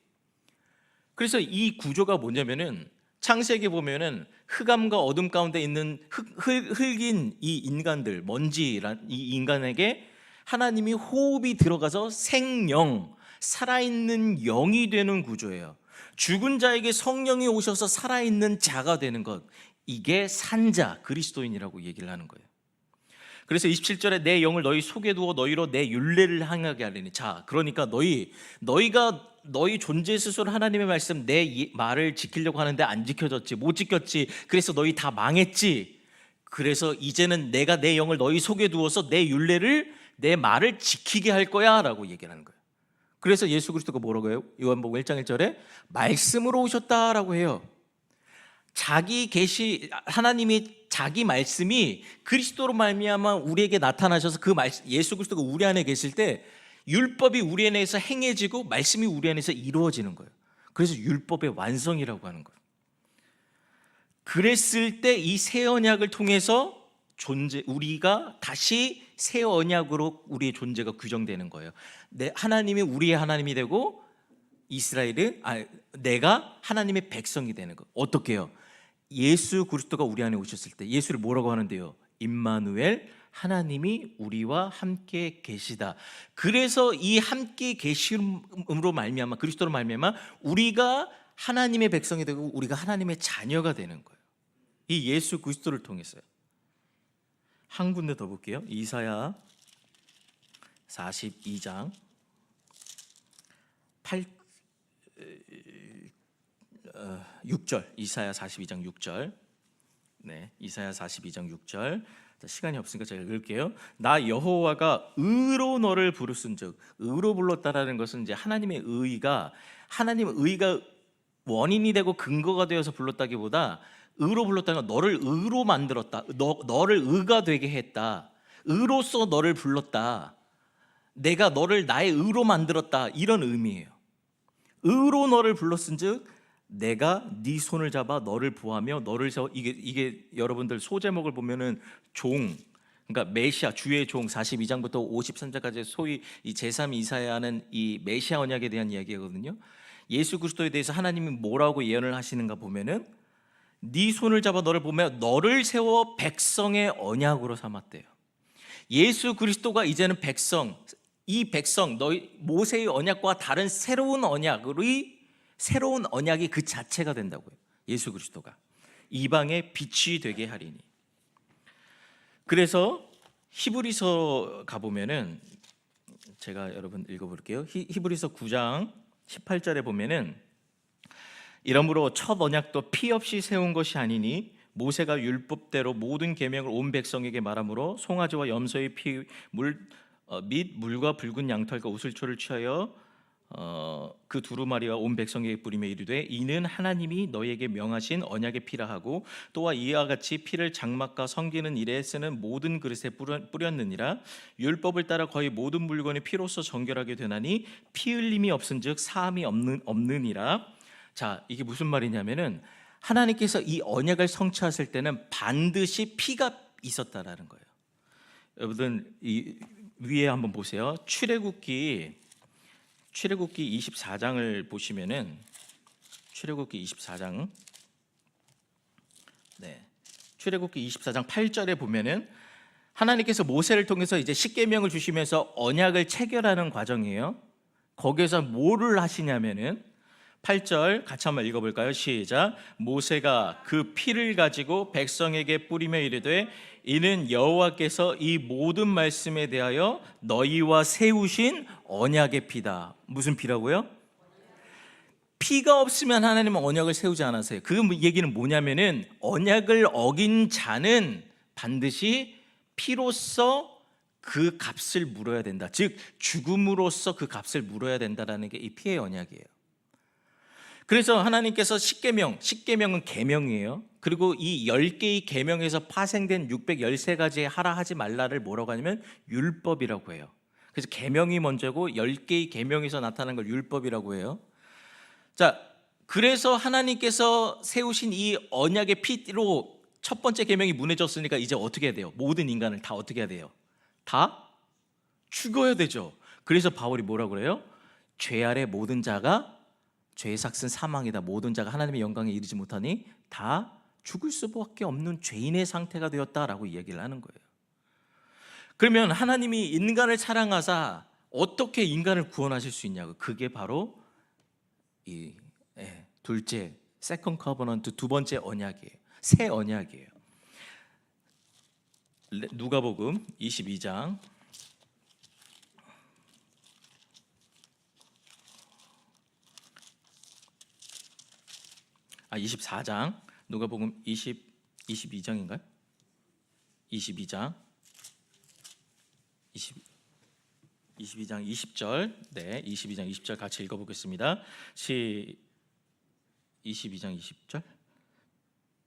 그래서 이 구조가 뭐냐면은 창세기에 보면은 흑암과 어둠 가운데 있는 흙인 이 인간들, 먼지란 이 인간에게 하나님이 호흡이 들어가서 생영, 살아있는 영이 되는 구조예요. 죽은 자에게 성령이 오셔서 살아있는 자가 되는 것, 이게 산자, 그리스도인이라고 얘기를 하는 거예요. 그래서 27절에 내 영을 너희 속에 두어 너희로 내 율례를 행하게 하리니. 자, 그러니까 너희가 너희 존재 스스로 하나님의 말씀 내 말을 지키려고 하는데 안 지켜졌지, 못 지켰지, 그래서 너희 다 망했지. 그래서 이제는 내가 내 영을 너희 속에 두어서 내 율례를 내 말을 지키게 할 거야 라고 얘기를 하는 거예요. 그래서 예수 그리스도가 뭐라고 해요? 요한복음 1장 1절에 말씀으로 오셨다라고 해요. 하나님이 자기 말씀이 그리스도로 말미암아 우리에게 나타나셔서 그 예수 그리스도가 우리 안에 계실 때 율법이 우리 안에서 행해지고 말씀이 우리 안에서 이루어지는 거예요. 그래서 율법의 완성이라고 하는 거예요. 그랬을 때 이 새 언약을 통해서 우리가 다시 새 언약으로 우리의 존재가 규정되는 거예요. 하나님이 우리의 하나님이 되고 내가 하나님의 백성이 되는 거. 어떻게 해요? 예수 그리스도가 우리 안에 오셨을 때 예수를 뭐라고 하는데요? 임마누엘, 하나님이 우리와 함께 계시다. 그래서 이 함께 계심으로 말미암아, 그리스도로 말미암아 우리가 하나님의 백성이 되고 우리가 하나님의 자녀가 되는 거예요. 이 예수 그리스도를 통해서요. 한 군데 더 볼게요. 이사야 42장 6절. 이사야 42장 6절. 네, 이사야 42장 6절. 시간이 없으니까 제가 읽을게요. 나 여호와가 의로 너를 부르신즉. 의로 불렀다라는 것은 이제 하나님의 의가 원인이 되고 근거가 되어서 불렀다기보다 의로 불렀다는 건 너를 의로 만들었다. 너를 의가 되게 했다. 의로서 너를 불렀다. 내가 너를 나의 의로 만들었다. 이런 의미예요. 의로 너를 불렀은즉 내가 네 손을 잡아 너를 보하며 너를 세워. 이게 여러분들 소제목을 보면은 그러니까 메시아, 주의 종 42장부터 53장까지 소위 이 제3 이사야는 이 메시아 언약에 대한 이야기거든요. 예수 그리스도에 대해서 하나님이 뭐라고 예언을 하시는가 보면은 네 손을 잡아 너를 보며 너를 세워 백성의 언약으로 삼았대요. 예수 그리스도가 이제는 이 백성 너희 모세의 언약과 다른 새로운 언약이 그 자체가 된다고요. 예수 그리스도가 이방의 빛이 되게 하리니. 그래서 히브리서 가보면은 제가 여러분 읽어볼게요. 히브리서 9장 18절에 보면은 이러므로 첫 언약도 피 없이 세운 것이 아니니 모세가 율법대로 모든 계명을 온 백성에게 말하므로 송아지와 염소의 피 및 물과 붉은 양털과 우슬초를 취하여 그 두루마리와 온 백성에게 뿌리며 이르되 이는 하나님이 너희에게 명하신 언약의 피라 하고 또한 이와 같이 피를 장막과 섬기는 일에 쓰는 모든 그릇에 뿌렸느니라. 율법을 따라 거의 모든 물건이 피로써 정결하게 되나니 피 흘림이 없은즉 사함이 없느니라. 자, 이게 무슨 말이냐면은 하나님께서 이 언약을 성취하실 때는 반드시 피가 있었다라는 거예요. 여러분 이 위에 한번 보세요. 출애굽기 24장을 보시면은 출애굽기 24장 출애굽기 24장 8절에 보면은 하나님께서 모세를 통해서 이제 십계명을 주시면서 언약을 체결하는 과정이에요. 거기에서 뭐를 하시냐면은 8절 같이 한번 읽어볼까요? 시작. 모세가 그 피를 가지고 백성에게 뿌리며 이르되 이는 여호와께서 이 모든 말씀에 대하여 너희와 세우신 언약의 피다. 무슨 피라고요? 피가 없으면 하나님은 언약을 세우지 않았어요. 그 얘기는 뭐냐면은 언약을 어긴 자는 반드시 피로써 그 값을 물어야 된다. 즉 죽음으로써 그 값을 물어야 된다라는 게 이 피의 언약이에요. 그래서 하나님께서 십계명은 계명이에요. 그리고 이 10개의 계명에서 파생된 613가지의 하라 하지 말라를 뭐라고 하냐면 율법이라고 해요. 그래서 계명이 먼저고 10개의 계명에서 나타나는 걸 율법이라고 해요. 자, 그래서 하나님께서 세우신 이 언약의 피로 첫 번째 계명이 무너졌으니까 이제 어떻게 해야 돼요? 모든 인간을 다 어떻게 해야 돼요? 다 죽어야 되죠. 그래서 바울이 뭐라고 그래요? 죄 아래 모든 자가 죄의 삭은 사망이다. 모든 자가 하나님의 영광에 이르지 못하니 다 죽을 수밖에 없는 죄인의 상태가 되었다라고 이야기를 하는 거예요. 그러면 하나님이 인간을 사랑하사 어떻게 인간을 구원하실 수 있냐고. 그게 바로 이 둘째 세컨 커버넌트, 두 번째 언약이에요. 새 언약이에요. 누가복음 22장 24장 누가복음 22장인가요? 22장 20절. 네, 22장 20절 같이 읽어보겠습니다. 22장 20절.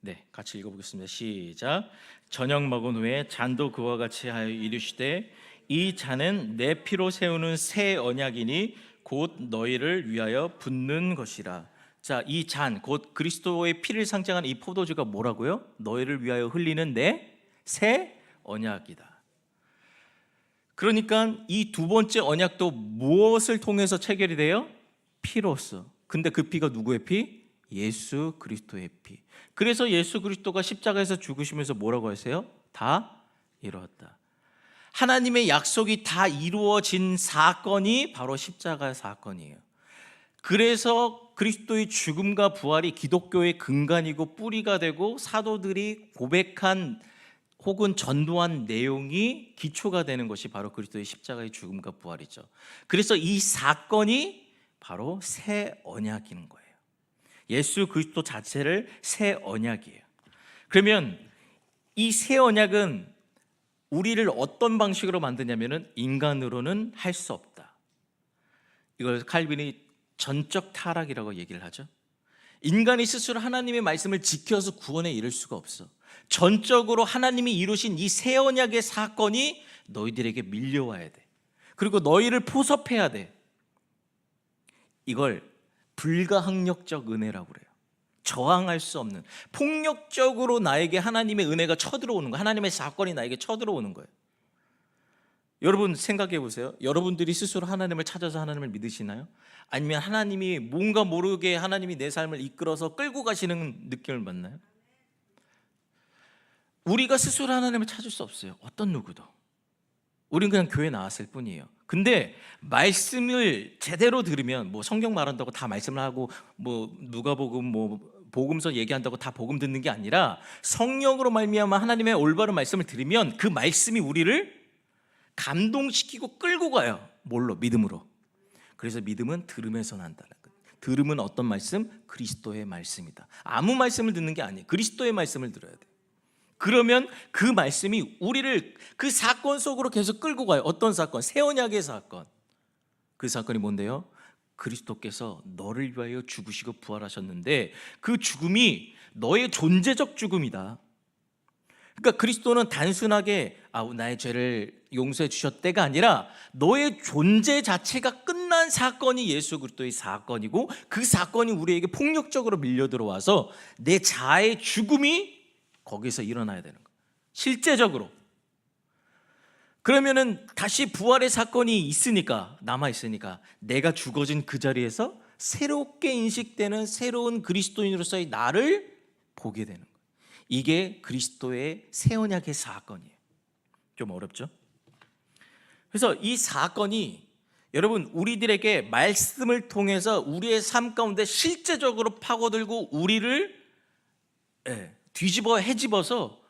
네, 같이 읽어보겠습니다. 시작. 저녁 먹은 후에 잔도 그와 같이 하여 이르시되 이 잔은 내 피로 세우는 새 언약이니 곧 너희를 위하여 붓는 것이라. 자, 이 잔, 곧 그리스도의 피를 상징하는 이 포도주가 뭐라고요? 너희를 위하여 흘리는 내 새 언약이다. 그러니까 이 두 번째 언약도 무엇을 통해서 체결이 돼요? 피로써. 근데 그 피가 누구의 피? 예수 그리스도의 피. 그래서 예수 그리스도가 십자가에서 죽으시면서 뭐라고 하세요? 다 이루었다. 하나님의 약속이 다 이루어진 사건이 바로 십자가 사건이에요. 그래서 그리스도의 죽음과 부활이 기독교의 근간이고 뿌리가 되고 사도들이 고백한 혹은 전도한 내용이 기초가 되는 것이 바로 그리스도의 십자가의 죽음과 부활이죠. 그래서 이 사건이 바로 새 언약인 거예요. 예수 그리스도 자체를 새 언약이에요. 그러면 이 새 언약은 우리를 어떤 방식으로 만드냐면은 인간으로는 할 수 없다. 이걸 칼빈이 전적 타락이라고 얘기를 하죠. 인간이 스스로 하나님의 말씀을 지켜서 구원에 이를 수가 없어. 전적으로 하나님이 이루신 이 새 언약의 사건이 너희들에게 밀려와야 돼. 그리고 너희를 포섭해야 돼. 이걸 불가항력적 은혜라고 그래요. 저항할 수 없는, 폭력적으로 나에게 하나님의 은혜가 쳐들어오는 거예요. 하나님의 사건이 나에게 쳐들어오는 거예요. 여러분 생각해 보세요. 여러분들이 스스로 하나님을 찾아서 하나님을 믿으시나요? 아니면 하나님이 뭔가 모르게 하나님이 내 삶을 이끌어서 끌고 가시는 느낌을 받나요? 우리가 스스로 하나님을 찾을 수 없어요. 어떤 누구도. 우린 그냥 교회 나왔을 뿐이에요. 근데 말씀을 제대로 들으면 뭐 성경 말한다고 다 말씀을 하고 뭐 누가복음 뭐 복음서 얘기한다고 다 복음 듣는 게 아니라 성령으로 말미암아 하나님의 올바른 말씀을 들으면 그 말씀이 우리를 감동시키고 끌고 가요. 뭘로? 믿음으로. 그래서 믿음은 들음에서 난다는 거예요. 들음은 어떤 말씀? 그리스도의 말씀이다. 아무 말씀을 듣는 게 아니에요. 그리스도의 말씀을 들어야 돼요. 그러면 그 말씀이 우리를 그 사건 속으로 계속 끌고 가요. 어떤 사건? 새 언약의 사건. 그 사건이 뭔데요? 그리스도께서 너를 위하여 죽으시고 부활하셨는데 그 죽음이 너의 존재적 죽음이다. 그러니까 그리스도는 단순하게 나의 죄를 용서해 주셨대가 아니라 너의 존재 자체가 끝난 사건이 예수 그리스도의 사건이고 그 사건이 우리에게 폭력적으로 밀려 들어와서 내 자아의 죽음이 거기서 일어나야 되는 거예요. 실제적으로. 그러면은 다시 부활의 사건이 있으니까, 남아 있으니까 내가 죽어진 그 자리에서 새롭게 인식되는 새로운 그리스도인으로서의 나를 보게 되는 거예요. 이게 그리스도의 새 언약의 사건이에요. 좀 어렵죠? 그래서 이 사건이 여러분, 우리들에게 말씀을 통해서 우리의 삶 가운데 실제적으로 파고들고 우리를 뒤집어 헤집어서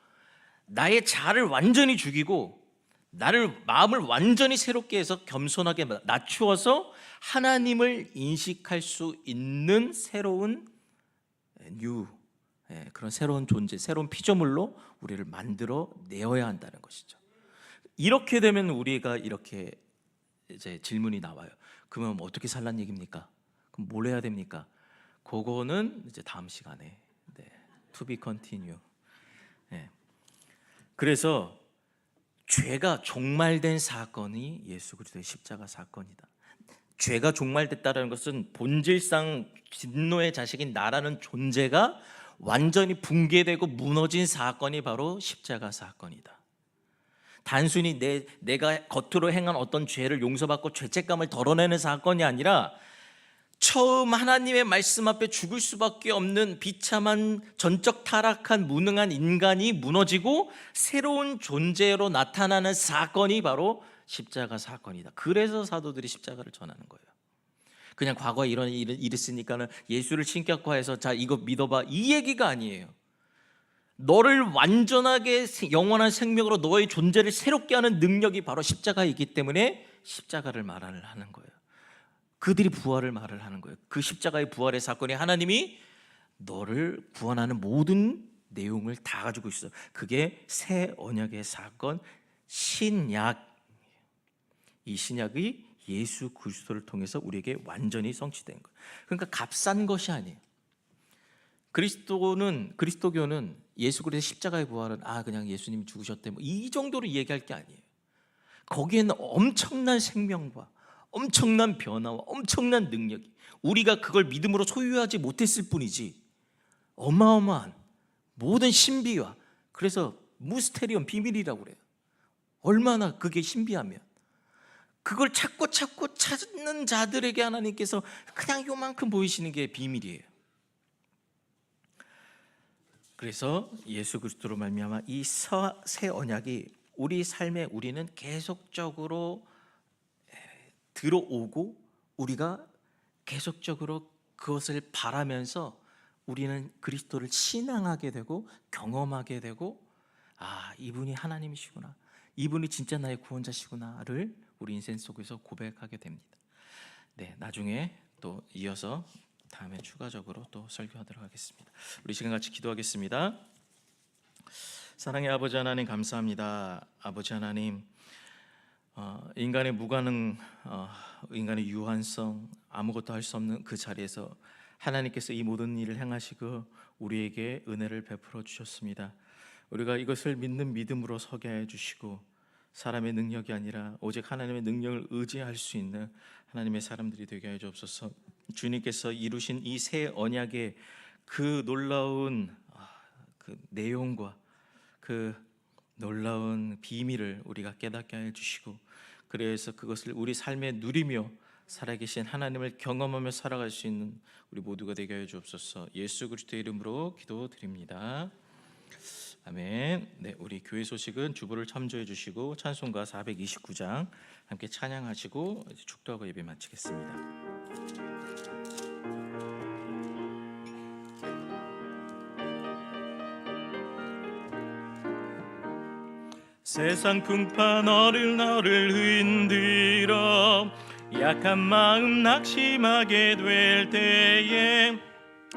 나의 자아를 완전히 죽이고 나를 마음을 완전히 새롭게 해서 겸손하게 낮추어서 하나님을 인식할 수 있는 새로운 그런 새로운 존재, 새로운 피조물로 우리를 만들어 내어야 한다는 것이죠. 이렇게 되면 우리가 이렇게 이제 질문이 나와요. 그러면 어떻게 살란 얘기입니까? 그럼 뭘 해야 됩니까? 그거는 이제 다음 시간에 to be continue. 그래서 죄가 종말된 사건이 예수 그리스도의 십자가 사건이다. 죄가 종말됐다는 것은 본질상 진노의 자식인 나라는 존재가 완전히 붕괴되고 무너진 사건이 바로 십자가 사건이다. 단순히 내가 겉으로 행한 어떤 죄를 용서받고 죄책감을 덜어내는 사건이 아니라 처음 하나님의 말씀 앞에 죽을 수밖에 없는 비참한 전적 타락한 무능한 인간이 무너지고 새로운 존재로 나타나는 사건이 바로 십자가 사건이다. 그래서 사도들이 십자가를 전하는 거예요. 그냥 과거에 이런 일을 있으니까는 예수를 신격화해서 자 이거 믿어봐 이 얘기가 아니에요. 너를 완전하게 영원한 생명으로 너의 존재를 새롭게 하는 능력이 바로 십자가이기 때문에 십자가를 말을 하는 거예요. 그들이 부활을 말을 하는 거예요. 그 십자가의 부활의 사건이 하나님이 너를 구원하는 모든 내용을 다 가지고 있어요. 그게 새 언약의 사건 신약. 이 신약이 예수 그리스도를 통해서 우리에게 완전히 성취된 거예요. 그러니까 값싼 것이 아니에요. 그리스도교는 예수 그리스도의 십자가의 부활은 그냥 예수님이 죽으셨대 이 정도로 얘기할 게 아니에요. 거기에는 엄청난 생명과 엄청난 변화와 엄청난 능력이 우리가 그걸 믿음으로 소유하지 못했을 뿐이지 어마어마한 모든 신비와 그래서 무스테리온 비밀이라고 그래요. 얼마나 그게 신비하면 그걸 찾고 찾는 자들에게 하나님께서 그냥 요만큼 보이시는 게 비밀이에요. 그래서 예수 그리스도로 말미암아 이 새 언약이 우리 삶에 우리는 계속적으로 들어오고 우리가 계속적으로 그것을 바라면서 우리는 그리스도를 신앙하게 되고 경험하게 되고 이분이 하나님이시구나, 이분이 진짜 나의 구원자시구나를 우리 인생 속에서 고백하게 됩니다. 나중에 또 이어서 다음에 추가적으로 또 설교하도록 하겠습니다. 우리 시간 같이 기도하겠습니다. 사랑의 아버지 하나님 감사합니다. 아버지 하나님, 인간의 무가능, 인간의 유한성, 아무것도 할 수 없는 그 자리에서 하나님께서 이 모든 일을 행하시고 우리에게 은혜를 베풀어 주셨습니다. 우리가 이것을 믿는 믿음으로 서게 해 주시고 사람의 능력이 아니라 오직 하나님의 능력을 의지할 수 있는 하나님의 사람들이 되게 해 주옵소서. 주님께서 이루신 이 새 언약의 그 놀라운 그 내용과 그 놀라운 비밀을 우리가 깨닫게 해 주시고 그래서 그것을 우리 삶에 누리며 살아계신 하나님을 경험하며 살아갈 수 있는 우리 모두가 되게 해 주옵소서. 예수 그리스도의 이름으로 기도드립니다. 아멘. 우리 교회 소식은 주보를 참조해 주시고 찬송가 429장 함께 찬양하시고 축도하고 예배 마치겠습니다. 세상 풍파 너를 흔들어 약한 마음 낙심하게 될 때에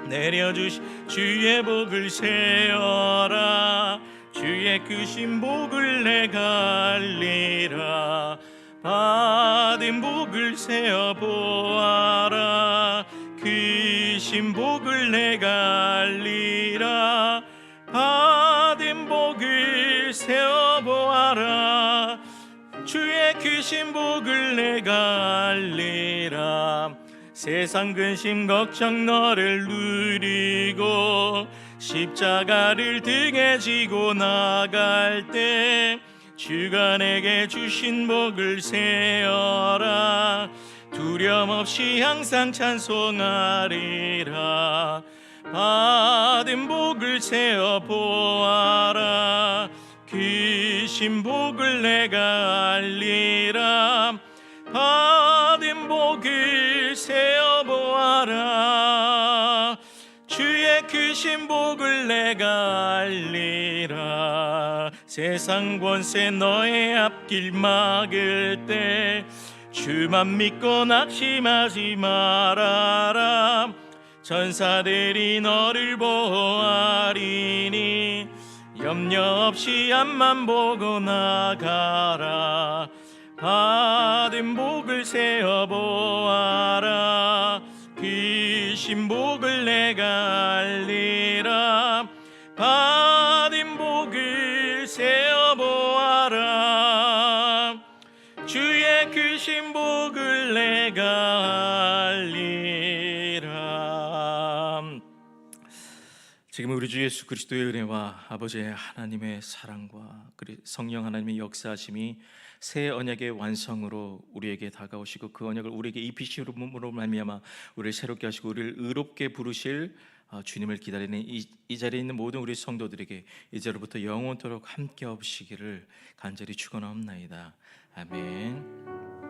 내려주신 주의 복을 세어라. 주의 크신 복을 내가 알리라. 받은 복을 세어 보아라. 크신 복을 내가 알리라. 받은 복을 세어 보아라. 주의 크신 복을 내가 알리라. 세상 근심 걱정 너를 누리고 십자가를 등에 지고 나갈 때 주가 내게 주신 복을 세어라. 두려움 없이 항상 찬송하리라. 받은 복을 세어 보아라. 크신 복을 내가 알리라. 받은 신복을 내가 알리라. 세상 권세 너의 앞길 막을 때 주만 믿고 낙심하지 말아라. 천사들이 너를 보호하리니 염려 없이 앞만 보고 나가라. 받은 복을 세어 보아라. 그 신복을 내가 알리라. 받은 복을 세어 보아라. 주의 그 신복을 내가 알리라. 지금 우리 주 예수 그리스도의 은혜와 아버지의 하나님의 사랑과 성령 하나님의 역사하심이 새 언약의 완성으로 우리에게 다가오시고 그 언약을 우리에게 입히심으로 말미암아 우리를 새롭게 하시고 우리를 의롭게 부르실 주님을 기다리는 이 자리에 있는 모든 우리 성도들에게 이제로부터 영원토록 함께 없으시기를 간절히 축원하옵나이다. 아멘.